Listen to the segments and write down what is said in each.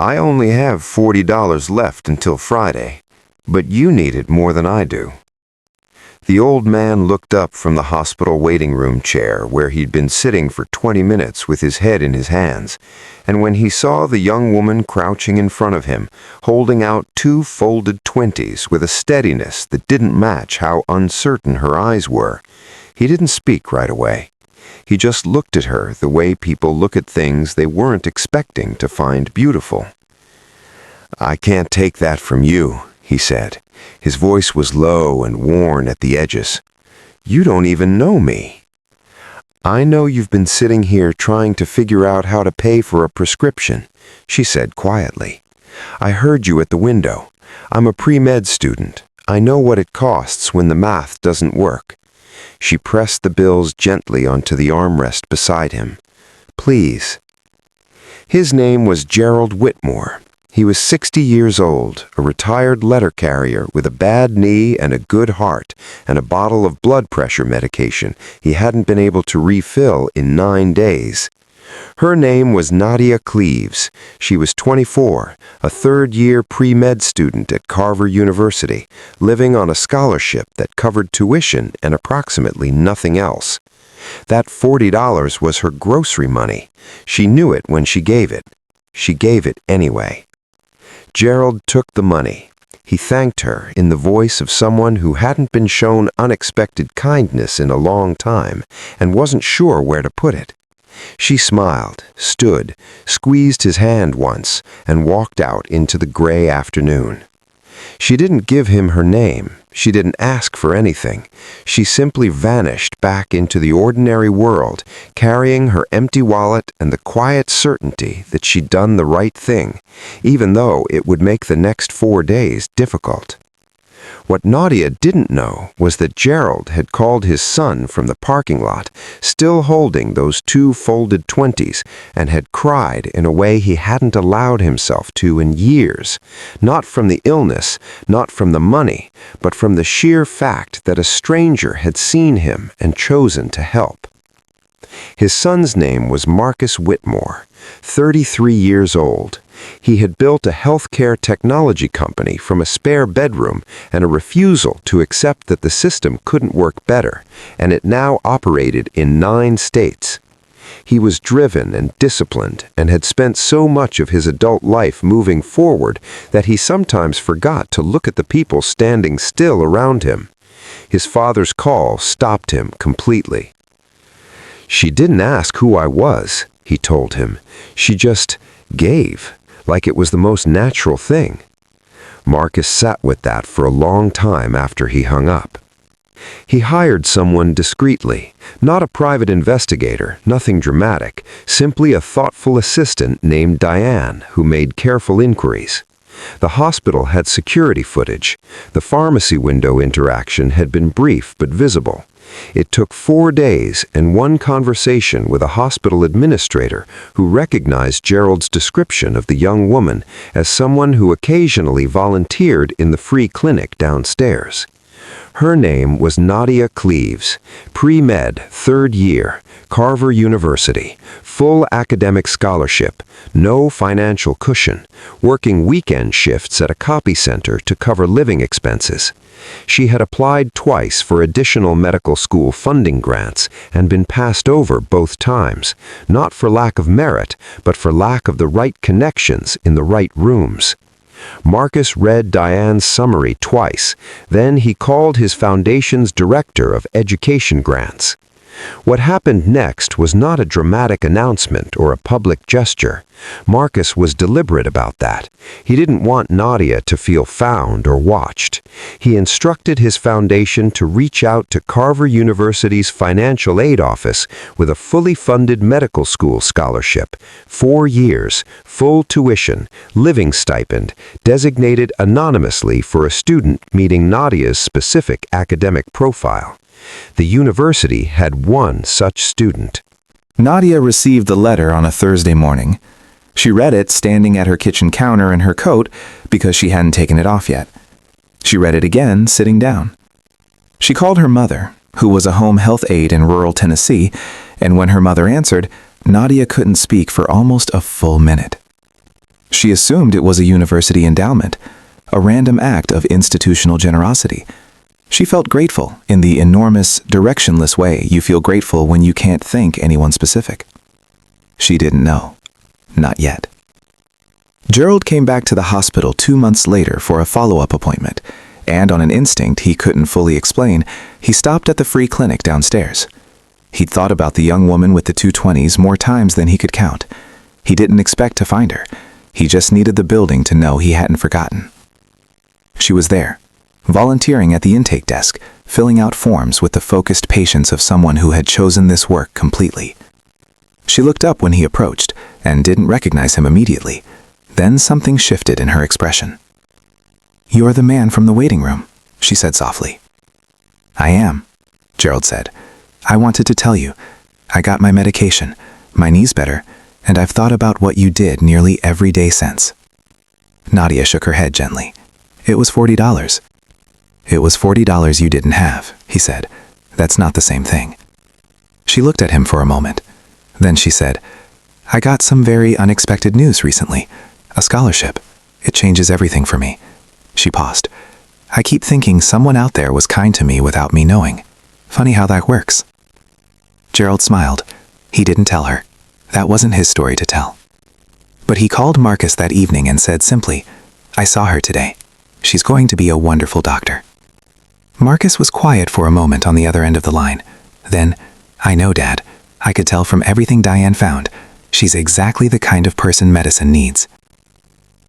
I only have $40 left until Friday, but you need it more than I do." The old man looked up from the hospital waiting room chair where he'd been sitting for 20 minutes with his head in his hands, and when he saw the young woman crouching in front of him, holding out 2 folded 20s with a steadiness that didn't match how uncertain her eyes were, he didn't speak right away. He just looked at her the way people look at things they weren't expecting to find beautiful. "I can't take that from you," he said. His voice was low and worn at the edges. "You don't even know me." "I know you've been sitting here trying to figure out how to pay for a prescription," she said quietly. "I heard you at the window. I'm a pre-med student. I know what it costs when the math doesn't work." She pressed the bills gently onto the armrest beside him. "Please." His name was Gerald Whitmore. He was 60 years old, a retired letter carrier with a bad knee and a good heart, and a bottle of blood pressure medication he hadn't been able to refill in 9 days. Her name was Nadia Cleaves. She was 24, a third-year pre-med student at Carver University, living on a scholarship that covered tuition and approximately nothing else. That $40 was her grocery money. She knew it when she gave it. She gave it anyway. Gerald took the money. He thanked her in the voice of someone who hadn't been shown unexpected kindness in a long time and wasn't sure where to put it. She smiled, stood, squeezed his hand once, and walked out into the gray afternoon. She didn't give him her name. She didn't ask for anything. She simply vanished back into the ordinary world, carrying her empty wallet and the quiet certainty that she'd done the right thing, even though it would make the next 4 days difficult. What Nadia didn't know was that Gerald had called his son from the parking lot, still holding those 2 folded 20s, and had cried in a way he hadn't allowed himself to in years, not from the illness, not from the money, but from the sheer fact that a stranger had seen him and chosen to help. His son's name was Marcus Whitmore, 33 years old. He had built a healthcare technology company from a spare bedroom and a refusal to accept that the system couldn't work better, and it now operated in 9 states. He was driven and disciplined and had spent so much of his adult life moving forward that he sometimes forgot to look at the people standing still around him. His father's call stopped him completely. "She didn't ask who I was," he told him. "She just gave, like it was the most natural thing." Marcus sat with that for a long time after he hung up. He hired someone discreetly, not a private investigator, nothing dramatic, simply a thoughtful assistant named Diane who made careful inquiries. The hospital had security footage. The pharmacy window interaction had been brief but visible. It took 4 days and 1 conversation with a hospital administrator who recognized Gerald's description of the young woman as someone who occasionally volunteered in the free clinic downstairs. Her name was Nadia Cleaves, pre-med, 3rd year, Carver University, full academic scholarship, no financial cushion, working weekend shifts at a copy center to cover living expenses. She had applied twice for additional medical school funding grants and been passed over both times, not for lack of merit, but for lack of the right connections in the right rooms. Marcus read Diane's summary twice, then he called his foundation's director of education grants. What happened next was not a dramatic announcement or a public gesture. Marcus was deliberate about that. He didn't want Nadia to feel found or watched. He instructed his foundation to reach out to Carver University's financial aid office with a fully funded medical school scholarship, 4 years, full tuition, living stipend, designated anonymously for a student meeting Nadia's specific academic profile. The university had 1 such student. Nadia received the letter on a Thursday morning. She read it standing at her kitchen counter in her coat because she hadn't taken it off yet. She read it again sitting down. She called her mother, who was a home health aide in rural Tennessee, and when her mother answered, Nadia couldn't speak for almost a full minute. She assumed it was a university endowment, a random act of institutional generosity. She felt grateful in the enormous, directionless way you feel grateful when you can't thank anyone specific. She didn't know. Not yet. Gerald came back to the hospital 2 months later for a follow-up appointment, and on an instinct he couldn't fully explain, he stopped at the free clinic downstairs. He'd thought about the young woman with the 220s more times than he could count. He didn't expect to find her. He just needed the building to know he hadn't forgotten. She was there, volunteering at the intake desk, filling out forms with the focused patience of someone who had chosen this work completely. She looked up when he approached and didn't recognize him immediately. Then something shifted in her expression. "You're the man from the waiting room," she said softly. "I am," Gerald said. "I wanted to tell you. I got my medication, my knee's better, and I've thought about what you did nearly every day since." Nadia shook her head gently. "It was $40. "It was $40 you didn't have," he said. "That's not the same thing." She looked at him for a moment. Then she said, "I got some very unexpected news recently. A scholarship. It changes everything for me." She paused. "I keep thinking someone out there was kind to me without me knowing. Funny how that works." Gerald smiled. He didn't tell her. That wasn't his story to tell. But he called Marcus that evening and said simply, "I saw her today. She's going to be a wonderful doctor." Marcus was quiet for a moment on the other end of the line. Then, "I know, Dad. I could tell from everything Diane found. She's exactly the kind of person medicine needs."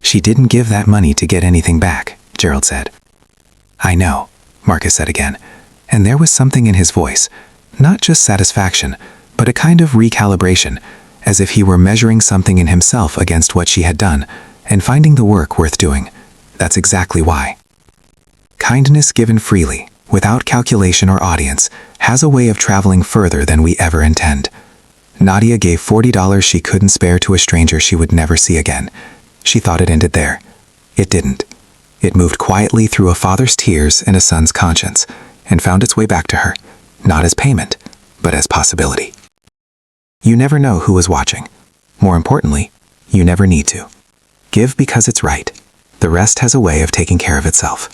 "She didn't give that money to get anything back," Gerald said. "I know," Marcus said again, and there was something in his voice, not just satisfaction, but a kind of recalibration, as if he were measuring something in himself against what she had done, and finding the work worth doing. That's exactly why. Kindness given freely, without calculation or audience, has a way of traveling further than we ever intend. Nadia gave $40 she couldn't spare to a stranger she would never see again. She thought it ended there. It didn't. It moved quietly through a father's tears and a son's conscience, and found its way back to her, not as payment, but as possibility. You never know who is watching. More importantly, you never need to. Give because it's right. The rest has a way of taking care of itself.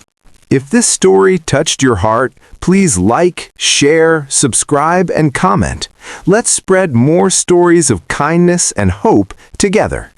If this story touched your heart, please like, share, subscribe, and comment. Let's spread more stories of kindness and hope together.